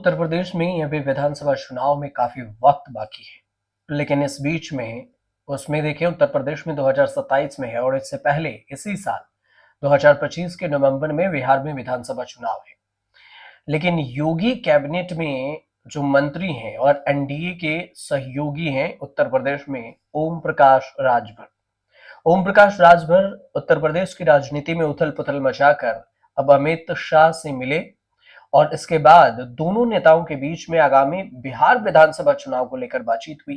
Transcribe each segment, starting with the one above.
उत्तर प्रदेश में अभी विधानसभा चुनाव में काफी वक्त बाकी है, लेकिन इस बीच में उसमें देखें उत्तर प्रदेश में 2027 में है और इससे पहले इसी साल 2025 के नवंबर में बिहार में विधानसभा चुनाव है। लेकिन योगी कैबिनेट में जो मंत्री हैं और एनडीए के सहयोगी हैं उत्तर प्रदेश में ओम प्रकाश राजभर। ओम प्रकाश राजभर उत्तर प्रदेश की राजनीति में उथल पुथल मचाकर अब अमित शाह से मिले और इसके बाद दोनों नेताओं के बीच में आगामी बिहार विधानसभा चुनाव को लेकर बातचीत हुई।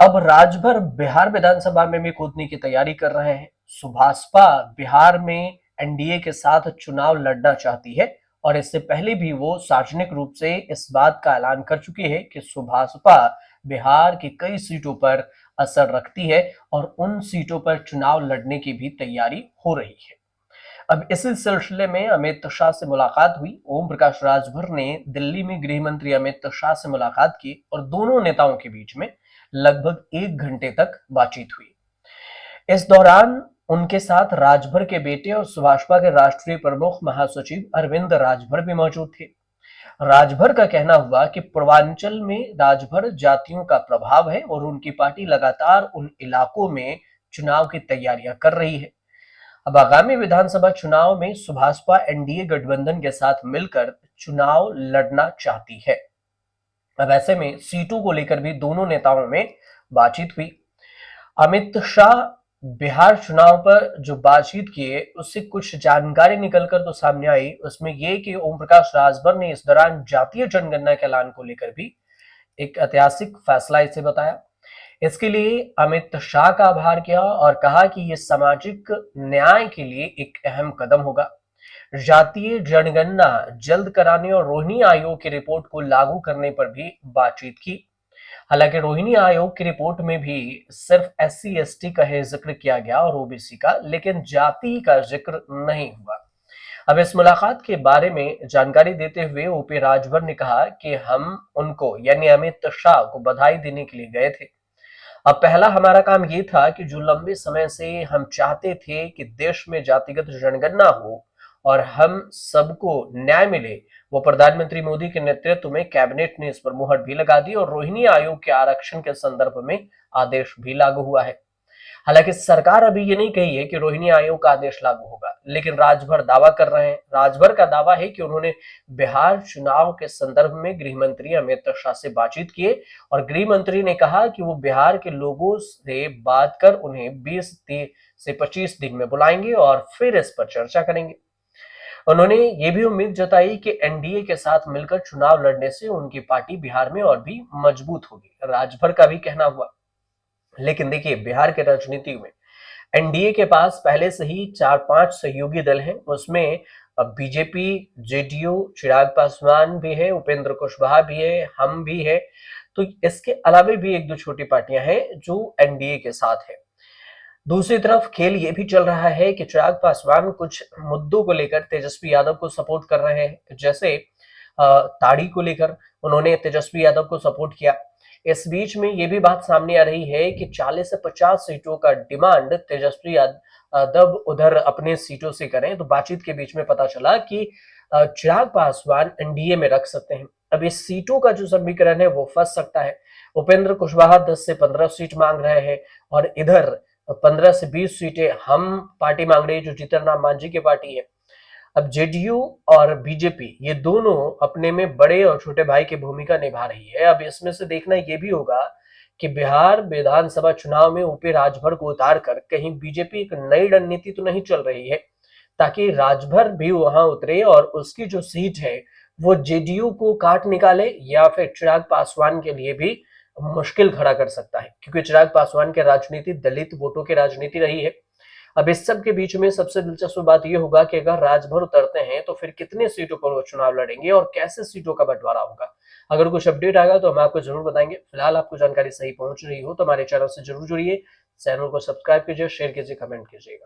अब राजभर बिहार विधानसभा में भी कूदने की तैयारी कर रहे हैं। सुभाषपा बिहार में एनडीए के साथ चुनाव लड़ना चाहती है और इससे पहले भी वो सार्वजनिक रूप से इस बात का ऐलान कर चुकी है कि सुभाषपा बिहार की कई सीटों पर असर रखती है और उन सीटों पर चुनाव लड़ने की भी तैयारी हो रही है। अब इसी सिलसिले में अमित शाह से मुलाकात हुई। ओम प्रकाश राजभर ने दिल्ली में गृह मंत्री अमित शाह से मुलाकात की और दोनों नेताओं के बीच में लगभग 1 घंटे तक बातचीत हुई। इस दौरान उनके साथ राजभर के बेटे और सुभाषपा के राष्ट्रीय प्रमुख महासचिव अरविंद राजभर भी मौजूद थे। राजभर का कहना हुआ कि पूर्वांचल में राजभर जातियों का प्रभाव है और उनकी पार्टी लगातार उन इलाकों में चुनाव की तैयारियां कर रही है। अब आगामी विधानसभा चुनाव में सुभाषपा एनडीए गठबंधन के साथ मिलकर चुनाव लड़ना चाहती है। अब ऐसे में सीटों को लेकर भी दोनों नेताओं में बातचीत हुई। अमित शाह बिहार चुनाव पर जो बातचीत किए उससे कुछ जानकारी निकलकर तो सामने आई। उसमें यह कि ओम प्रकाश राजभर ने इस दौरान जातीय जनगणना के ऐलान को लेकर भी एक ऐतिहासिक फैसला इसे बताया। इसके लिए अमित शाह का आभार किया और कहा कि यह सामाजिक न्याय के लिए एक अहम कदम होगा। जातीय जनगणना जल्द कराने और रोहिणी आयोग की रिपोर्ट को लागू करने पर भी बातचीत की। हालांकि रोहिणी आयोग की रिपोर्ट में भी सिर्फ एससी एसटी का ही जिक्र किया गया और ओबीसी का, लेकिन जाति का जिक्र नहीं हुआ। अब इस मुलाकात के बारे में जानकारी देते हुए ओपी राजभर ने कहा कि हम उनको यानी अमित शाह को बधाई देने के लिए गए थे। अब पहला हमारा काम ये था कि जो लंबे समय से हम चाहते थे कि देश में जातिगत जनगणना हो और हम सबको न्याय मिले, वो प्रधानमंत्री मोदी के नेतृत्व में कैबिनेट ने इस पर मुहर भी लगा दी और रोहिणी आयोग के आरक्षण के संदर्भ में आदेश भी लागू हुआ है। हालांकि सरकार अभी ये नहीं कही है कि रोहिणी आयोग का आदेश लागू होगा, लेकिन राजभर दावा कर रहे हैं। राजभर का दावा है कि उन्होंने बिहार चुनाव के संदर्भ में गृह मंत्री अमित शाह से बातचीत किए और गृह मंत्री ने कहा कि वो बिहार के लोगों से बात कर उन्हें 20 से 25 दिन में बुलाएंगे और फिर इस पर चर्चा करेंगे। उन्होंने ये भी उम्मीद जताई कि एनडीए के साथ मिलकर चुनाव लड़ने से उनकी पार्टी बिहार में और भी मजबूत होगी। राजभर का भी कहना हुआ। लेकिन देखिए, बिहार के राजनीति में एनडीए के पास पहले से ही 4-5 सहयोगी दल हैं। उसमें बीजेपी, जेडीयू, चिराग पासवान भी है, उपेंद्र कुशवाहा भी है, हम भी है। तो इसके अलावा भी एक दो छोटी पार्टियां हैं जो एनडीए के साथ है। दूसरी तरफ खेल ये भी चल रहा है कि चिराग पासवान कुछ मुद्दों को लेकर तेजस्वी यादव को सपोर्ट कर रहे हैं। जैसे ताड़ी को लेकर उन्होंने तेजस्वी यादव को सपोर्ट किया। इस बीच में ये भी बात सामने आ रही है कि 40 से 50 सीटों का डिमांड तेजस्वी यादव उधर अपने सीटों से करें। तो बातचीत के बीच में पता चला कि चिराग पासवान एनडीए में रख सकते हैं। अब इस सीटों का जो समीकरण है वो फंस सकता है। उपेंद्र कुशवाहा 10 से 15 सीट मांग रहे हैं और इधर 15 से 20 सीटें हम पार्टी मांग रही है, जो जीतन राम मांझी की पार्टी है। अब जेडीयू और बीजेपी ये दोनों अपने में बड़े और छोटे भाई की भूमिका निभा रही है। अब इसमें से देखना ये भी होगा कि बिहार विधानसभा चुनाव में ओपी राजभर को उतार कर कहीं बीजेपी एक नई रणनीति तो नहीं चल रही है, ताकि राजभर भी वहां उतरे और उसकी जो सीट है वो जेडीयू को काट निकाले या फिर चिराग पासवान के लिए भी मुश्किल खड़ा कर सकता है, क्योंकि चिराग पासवान की राजनीति दलित वोटों की राजनीति रही है। अब इस सब के बीच में सबसे दिलचस्प बात यह होगा कि अगर राजभर उतरते हैं तो फिर कितने सीटों पर वो चुनाव लड़ेंगे और कैसे सीटों का बंटवारा होगा। अगर कुछ अपडेट आएगा तो हम आपको जरूर बताएंगे। फिलहाल आपको जानकारी सही पहुंच रही हो तो हमारे चैनल से जरूर जुड़िए, चैनल को सब्सक्राइब कीजिए, शेयर कीजिए, कमेंट कीजिएगा।